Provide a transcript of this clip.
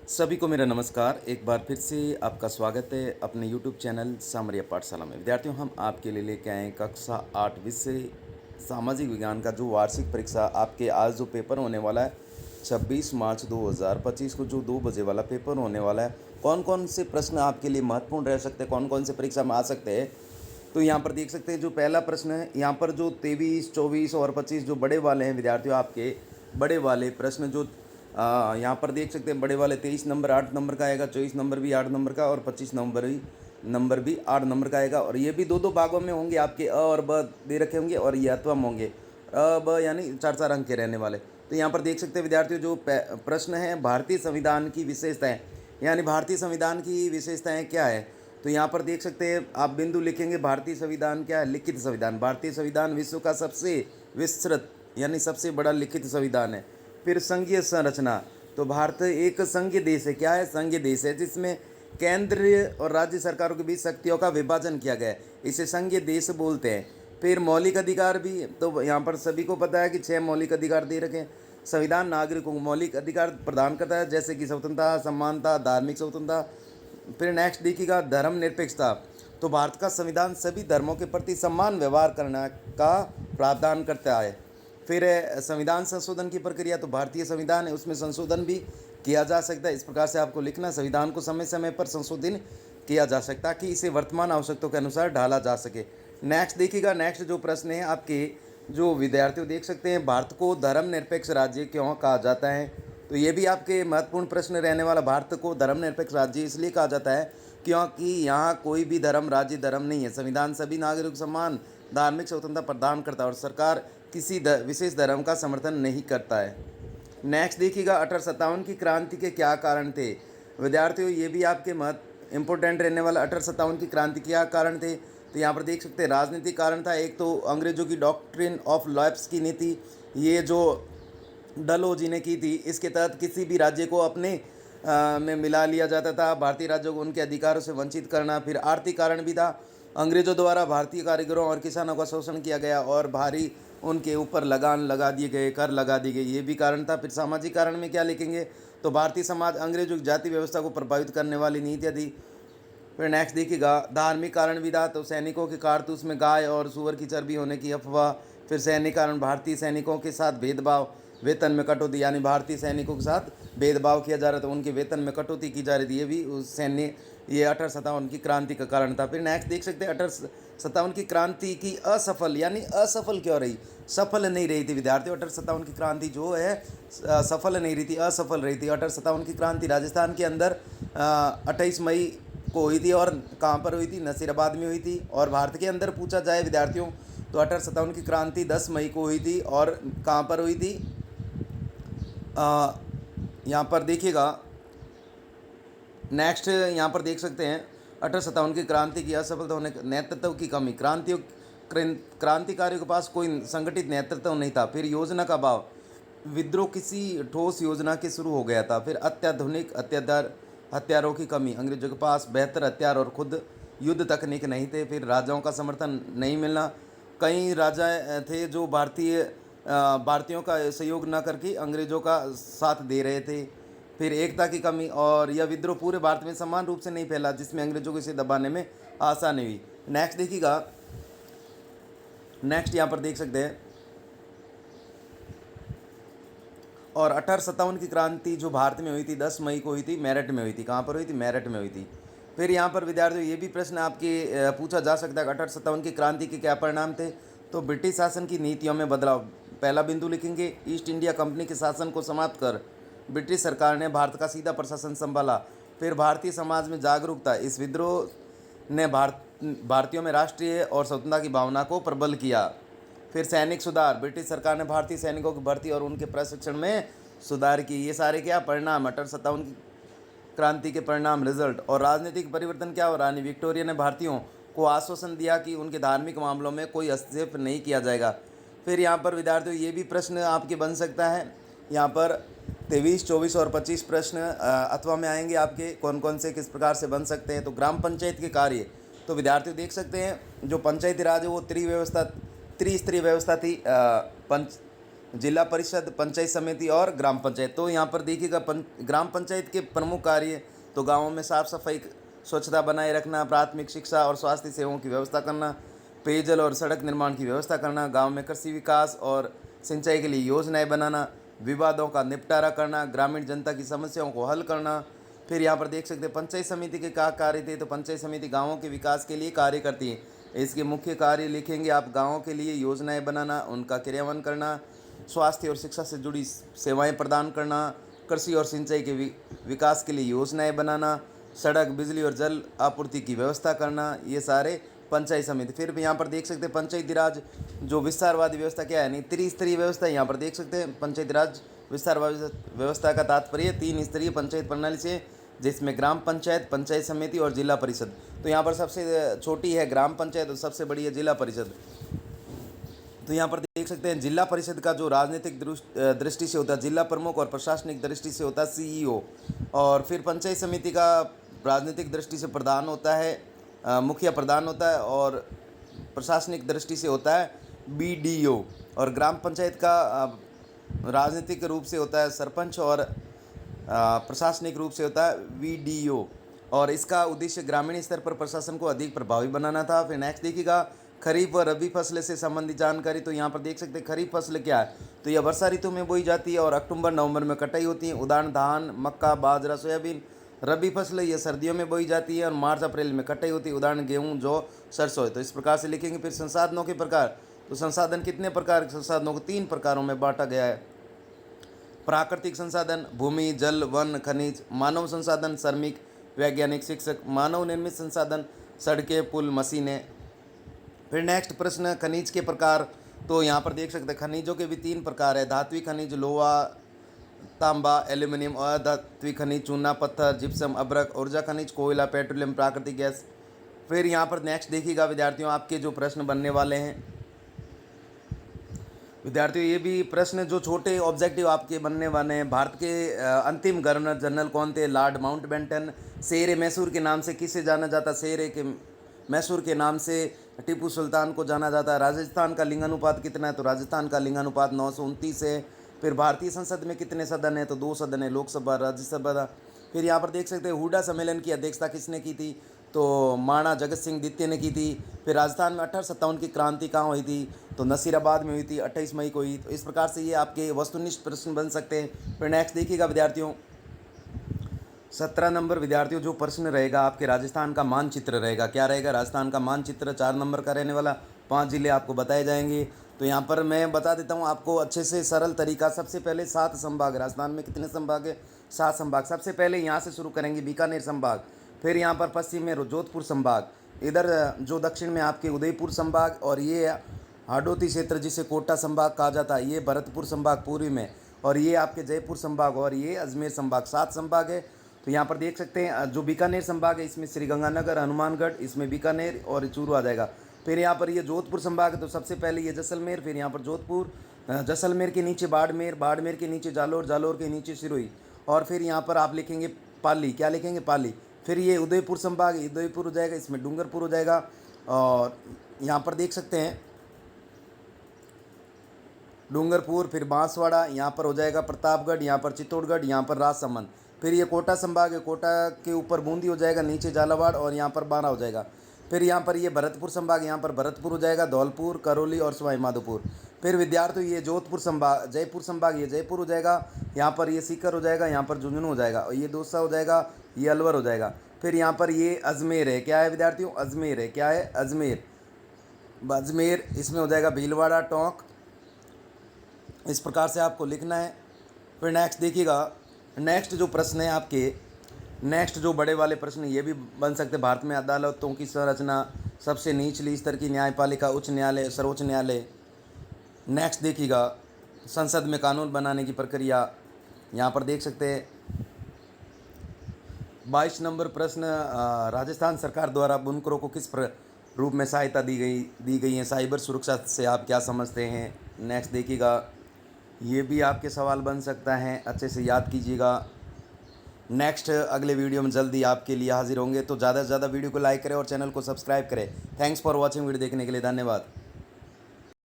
सभी को मेरा नमस्कार। एक बार फिर से आपका स्वागत है अपने YouTube चैनल सामरिया पाठशाला में। विद्यार्थियों, हम आपके लिए लेके आए हैं कक्षा 8 विषय सामाजिक विज्ञान का जो वार्षिक परीक्षा आपके आज जो पेपर होने वाला है 26 मार्च 2025 को जो 2 बजे वाला पेपर होने वाला है, कौन कौन से प्रश्न आपके लिए महत्वपूर्ण रह सकते हैं, कौन कौन से परीक्षा में आ सकते हैं। तो यहाँ पर देख सकते हैं जो पहला प्रश्न है, यहाँ पर जो 23, 24 और 25 जो बड़े वाले हैं विद्यार्थियों, आपके बड़े वाले प्रश्न जो यहाँ पर देख सकते हैं बड़े वाले 23 नंबर 8 नंबर का आएगा, 24 नंबर भी 8 नंबर का और 25 नंबर भी 8 नंबर का आएगा। और ये भी दो दो भागों में होंगे, आपके अ और ब दे रखे होंगे और ये अथवा में होंगे, अ ब यानी 4-4 अंक के रहने वाले। तो यहाँ पर देख सकते हैं विद्यार्थियों जो प्रश्न है भारतीय संविधान की विशेषताएं, यानी भारतीय संविधान की विशेषताएं क्या है। तो यहाँ पर देख सकते हैं आप बिंदु लिखेंगे, भारतीय संविधान क्या है, लिखित संविधान। भारतीय संविधान विश्व का सबसे विस्तृत यानी सबसे बड़ा लिखित संविधान है। फिर संघीय संरचना, तो भारत एक संघीय देश है। क्या है? संघीय देश है जिसमें केंद्रीय और राज्य सरकारों के बीच शक्तियों का विभाजन किया गया है, इसे संघीय देश बोलते हैं। फिर मौलिक अधिकार भी, तो यहाँ पर सभी को पता है कि 6 मौलिक अधिकार दे रखे हैं। संविधान नागरिकों को मौलिक अधिकार प्रदान करता है, जैसे कि स्वतंत्रता, समानता, धार्मिक स्वतंत्रता। फिर नेक्स्ट देखिएगा धर्मनिरपेक्षता, तो भारत का संविधान सभी धर्मों के प्रति समान व्यवहार करने का प्रावधान करता है। फिर संविधान संशोधन की प्रक्रिया, तो भारतीय संविधान है उसमें संशोधन भी किया जा सकता है। इस प्रकार से आपको लिखना, संविधान को समय समय पर संशोधन किया जा सकता है कि इसे वर्तमान आवश्यकताओं के अनुसार ढाला जा सके। नेक्स्ट देखिएगा, नेक्स्ट जो प्रश्न है आपके जो विद्यार्थियों देख सकते हैं, भारत को धर्मनिरपेक्ष राज्य क्यों कहा जाता है। तो ये भी आपके महत्वपूर्ण प्रश्न रहने वाला। भारत को धर्मनिरपेक्ष राज्य इसलिए कहा जाता है क्योंकि यहाँ कोई भी धर्म राज्य धर्म नहीं है। संविधान सभी नागरिकों को समान धार्मिक स्वतंत्रता प्रदान करता है और सरकार किसी विशेष धर्म का समर्थन नहीं करता है। नेक्स्ट देखिएगा, 1857 की क्रांति के क्या कारण थे। विद्यार्थियों ये भी आपके इंपॉर्टेंट रहने वाला। 1857 की क्रांति क्या कारण थे, तो यहाँ पर देख सकते हैं राजनीतिक कारण था। एक तो अंग्रेजों की डॉक्ट्रिन ऑफ लैप्स की नीति, ये जो डलहौजी ने की थी, इसके तहत किसी भी राज्य को अपने में मिला लिया जाता था, भारतीय राज्यों को उनके अधिकारों से वंचित करना। फिर आर्थिक कारण भी था, अंग्रेजों द्वारा भारतीय कारीगरों और किसानों का शोषण किया गया और भारी उनके ऊपर लगान लगा दिए गए, कर लगा दिए गए, ये भी कारण था। फिर सामाजिक कारण में क्या लिखेंगे, तो भारतीय समाज अंग्रेजों की जाति व्यवस्था को प्रभावित करने वाली नीतियाँ थी। फिर नेक्स्ट देखिएगा, धार्मिक कारण भी था, तो सैनिकों के कारतूस में गाय और सूअर की चर्बी होने की अफवाह। फिर सैनिक कारण, भारतीय सैनिकों के साथ भेदभाव, वेतन में कटौती, यानी भारतीय सैनिकों के साथ भेदभाव किया जा रहा था, उनके वेतन में कटौती की जा रही थी, ये भी उस सैन्य ये 1857 की क्रांति का कारण था। फिर नेक्स्ट देख सकते हैं 1857 की क्रांति की असफल, यानी असफल क्यों रही, सफल नहीं रही थी विद्यार्थियों। 1857 की क्रांति जो है सफल नहीं रही थी, असफल रही थी। 1857 की क्रांति राजस्थान के अंदर 28 मई को हुई थी और कहाँ पर हुई थी, नसीराबाद में हुई थी। और भारत के अंदर पूछा जाए विद्यार्थियों तो 1857 की क्रांति 10 मई को हुई थी और कहाँ पर हुई थी, यहाँ पर देखिएगा नेक्स्ट, यहाँ पर देख सकते हैं 1857 की क्रांति की असफलता होने, नेतृत्व की कमी, क्रांतिकारियों के पास कोई संगठित नेतृत्व नहीं था। फिर योजना का अभाव, विद्रोह किसी ठोस योजना के शुरू हो गया था। फिर अत्याधुनिक हथियारों की कमी, अंग्रेजों के पास बेहतर हथियार और खुद युद्ध तकनीक नहीं थे। फिर राजाओं का समर्थन नहीं मिलना, कई राजा थे जो भारतीयों का सहयोग न करके अंग्रेजों का साथ दे रहे थे। फिर एकता की कमी, और यह विद्रोह पूरे भारत में समान रूप से नहीं फैला जिसमें अंग्रेजों को इसे दबाने में आसानी हुई। नेक्स्ट देखिएगा, नेक्स्ट यहाँ पर देख सकते हैं, और 1857 की क्रांति जो भारत में हुई थी 10 मई को हुई थी, मेरठ में हुई थी। कहाँ पर हुई थी, मेरठ में हुई थी। फिर यहाँ पर विद्यार्थियों ये भी प्रश्न आपके पूछा जा सकता है, 1857 की क्रांति के क्या परिणाम थे। तो ब्रिटिश शासन की नीतियों में बदलाव, पहला बिंदु लिखेंगे, ईस्ट इंडिया कंपनी के शासन को समाप्त कर ब्रिटिश सरकार ने भारत का सीधा प्रशासन संभाला। फिर भारतीय समाज में जागरूकता, इस विद्रोह ने भारतीयों में राष्ट्रीय और स्वतंत्रता की भावना को प्रबल किया। फिर सैनिक सुधार, ब्रिटिश सरकार ने भारतीय सैनिकों की भर्ती और उनके प्रशिक्षण में सुधार की। ये सारे क्या परिणाम, 1857 की क्रांति के परिणाम, रिजल्ट। और राजनीतिक परिवर्तन क्या हो, रानी विक्टोरिया ने भारतीयों को आश्वासन दिया कि उनके धार्मिक मामलों में कोई हस्तक्षेप नहीं किया जाएगा। फिर यहाँ पर विद्यार्थियों ये भी प्रश्न आपके बन सकता है, यहाँ पर 23, 24 और 25 प्रश्न अथवा में आएंगे आपके, कौन कौन से किस प्रकार से बन सकते हैं। तो ग्राम पंचायत के कार्य, तो विद्यार्थी देख सकते हैं जो पंचायती राज है वो त्रिस्तरीय व्यवस्था थी। जिला परिषद, पंचायत समिति और ग्राम पंचायत। तो यहाँ पर देखिएगा ग्राम पंचायत के प्रमुख कार्य तो गाँवों में साफ सफाई, स्वच्छता बनाए रखना, प्राथमिक शिक्षा और स्वास्थ्य सेवाओं की व्यवस्था करना, पेयजल और सड़क निर्माण की व्यवस्था करना, गांव में कृषि विकास और सिंचाई के लिए योजनाएं बनाना, विवादों का निपटारा करना, ग्रामीण जनता की समस्याओं को हल करना। फिर यहाँ पर देख सकते हैं पंचायत समिति के क्या कार्य थे, तो पंचायत समिति गाँवों के विकास के लिए कार्य करती है। इसके मुख्य कार्य लिखेंगे आप, गाँवों के लिए योजनाएँ बनाना, उनका क्रियान्वयन करना, स्वास्थ्य और शिक्षा से जुड़ी सेवाएं प्रदान करना, कृषि और सिंचाई के विकास के लिए योजनाएं बनाना, सड़क, बिजली और जल आपूर्ति की व्यवस्था करना, ये सारे पंचायत समिति। फिर भी यहाँ पर देख सकते हैं पंचायती राज जो विस्तारवादी व्यवस्था क्या है, नहीं त्रिस्तरीय व्यवस्था। यहाँ पर देख सकते हैं पंचायती राज विस्तारवादी व्यवस्था का तात्पर्य 3 स्तरीय पंचायत प्रणाली से, जिसमें ग्राम पंचायत, पंचायत समिति और जिला परिषद। तो यहाँ पर सबसे छोटी है ग्राम पंचायत और सबसे बड़ी है जिला परिषद। तो यहाँ पर देख सकते हैं जिला परिषद का जो राजनीतिक दृष्टि से होता है जिला प्रमुख, और प्रशासनिक दृष्टि से होता है सीईओ। और फिर पंचायत समिति का राजनीतिक दृष्टि से प्रधान होता है, मुखिया प्रधान होता है, और प्रशासनिक दृष्टि से होता है बीडीओ। और ग्राम पंचायत का राजनीतिक रूप से होता है सरपंच, और प्रशासनिक रूप से होता है वीडीओ। और इसका उद्देश्य ग्रामीण स्तर पर प्रशासन को अधिक प्रभावी बनाना था। फिर नेक्स्ट देखिएगा खरीफ और रबी फसल से संबंधित जानकारी। तो यहाँ पर देख सकते हैं खरीफ फसल क्या है, तो यह वर्षा ऋतु में बोई जाती है और अक्टूबर नवंबर में कटाई होती है। उदाहरण धान, मक्का, बाजरा, सोयाबीन। रबी फसल यह सर्दियों में बोई जाती है और मार्च अप्रैल में कटाई होती है। उदाहरण गेहूँ, जौ, सरसों। तो इस प्रकार से लिखेंगे। फिर संसाधनों के प्रकार, तो संसाधन कितने प्रकार के संसाधनों को 3 प्रकारों में बांटा गया है। प्राकृतिक संसाधन, भूमि, जल, वन, खनिज। मानव संसाधन, श्रमिक, वैज्ञानिक, शिक्षक। मानव निर्मित संसाधन, सड़कें, पुल, मशीनें। फिर नेक्स्ट प्रश्न खनिज के प्रकार। तो यहाँ पर देख सकते हैं खनिजों के भी 3 प्रकार है, धात्विक खनिज, लोहा, तांबा, एल्यूमिनियम। और धात्विक खनिज, चूना, पत्थर, जिप्सम, अभ्रक। ऊर्जा खनिज, कोयला, पेट्रोलियम, प्राकृतिक गैस। फिर यहाँ पर नेक्स्ट देखिएगा विद्यार्थियों, आपके जो प्रश्न बनने वाले हैं विद्यार्थियों, ये भी प्रश्न जो छोटे ऑब्जेक्टिव आपके बनने वाले हैं। भारत के अंतिम गवर्नर जनरल कौन थे? Lord Mountbatten. शेर मैसूर के नाम से किसे जाना जाता? शेर के मैसूर के नाम से टीपू सुल्तान को जाना जाता है। राजस्थान का लिंगानुपात कितना है? तो राजस्थान का लिंगानुपात 929 है। फिर भारतीय संसद में कितने सदन है? तो 2 सदन है, लोकसभा, राज्यसभा। फिर यहाँ पर देख सकते हैं हुडा सम्मेलन की अध्यक्षता किसने की थी? तो महाराणा जगत सिंह द्वितीय ने की थी। फिर राजस्थान में 1857 की क्रांति कहाँ हुई थी? तो नसीराबाद में हुई थी, 28 मई को हुई। तो इस प्रकार से ये आपके वस्तुनिष्ठ प्रश्न बन सकते हैं। फिर नेक्स्ट देखिएगा विद्यार्थियों, 17 नंबर विद्यार्थियों जो प्रश्न रहेगा आपके राजस्थान का मानचित्र रहेगा। क्या रहेगा? राजस्थान का मानचित्र 4 नंबर का रहने वाला। 5 जिले आपको बताए जाएंगे। तो यहाँ पर मैं बता देता हूँ आपको अच्छे से सरल तरीका। सबसे पहले 7 संभाग, राजस्थान में कितने संभाग है? 7 संभाग। सबसे पहले यहाँ से शुरू करेंगे, बीकानेर संभाग। फिर यहाँ पर पश्चिम में जोधपुर संभाग, इधर जो दक्षिण में आपके उदयपुर संभाग, और ये हाडोती क्षेत्र जिसे कोटा संभाग कहा जाता है, ये भरतपुर संभाग पूर्वी में, और ये आपके जयपुर संभाग, और ये अजमेर संभाग। 7 संभाग है। तो यहाँ पर देख सकते हैं जो बीकानेर संभाग है इसमें श्रीगंगानगर, हनुमानगढ़, इसमें बीकानेर और चूरू आ जाएगा। फिर यहाँ पर ये जोधपुर संभाग है, तो सबसे पहले ये जैसलमेर, फिर यहाँ पर जोधपुर, जैसलमेर के नीचे बाड़मेर, बाड़मेर के नीचे जालोर, जालोर के नीचे सिरोही, और फिर यहाँ पर आप लिखेंगे पाली। क्या लिखेंगे? पाली। फिर ये उदयपुर संभाग, उदयपुर हो जाएगा, इसमें डूंगरपुर हो जाएगा। और यहाँ पर देख सकते हैं डूंगरपुर, फिर बांसवाड़ा, यहाँ पर हो जाएगा प्रतापगढ़, यहाँ पर चित्तौड़गढ़, यहाँ पर राजसमंद। फिर ये कोटा संभाग है, कोटा के ऊपर बूंदी हो जाएगा, नीचे झालावाड़, और यहाँ पर बारा हो जाएगा। फिर यहाँ पर ये भरतपुर संभाग, यहाँ पर भरतपुर हो जाएगा, धौलपुर, करौली और सवाई माधोपुर। फिर विद्यार्थियों ये जोधपुर संभाग, जयपुर संभाग, ये जयपुर हो जाएगा, यहाँ पर ये सीकर हो जाएगा, यहाँ पर झुंझुनू हो जाएगा, और ये दौसा हो जाएगा, ये अलवर हो जाएगा। फिर यहाँ पर ये अजमेर है। क्या है विद्यार्थियों? अजमेर है। क्या है? अजमेर। अजमेर, इसमें हो जाएगा भीलवाड़ा, टोंक। इस प्रकार से आपको लिखना है। फिर नेक्स्ट देखिएगा, नेक्स्ट जो प्रश्न है आपके, नेक्स्ट जो बड़े वाले प्रश्न ये भी बन सकते हैं। भारत में अदालतों की संरचना, सबसे निचली स्तर की न्यायपालिका, उच्च न्यायालय, सर्वोच्च न्यायालय। नेक्स्ट देखिएगा संसद में कानून बनाने की प्रक्रिया। यहाँ पर देख सकते हैं 22 नंबर प्रश्न, राजस्थान सरकार द्वारा बुनकरों को किस रूप में सहायता दी गई है? साइबर सुरक्षा से आप क्या समझते हैं? नेक्स्ट देखिएगा, ये भी आपके सवाल बन सकता है, अच्छे से याद कीजिएगा। नेक्स्ट अगले वीडियो में जल्दी आपके लिए हाजिर होंगे। तो ज़्यादा से ज़्यादा वीडियो को लाइक करें और चैनल को सब्सक्राइब करें। Thanks for watching. वीडियो देखने के लिए धन्यवाद।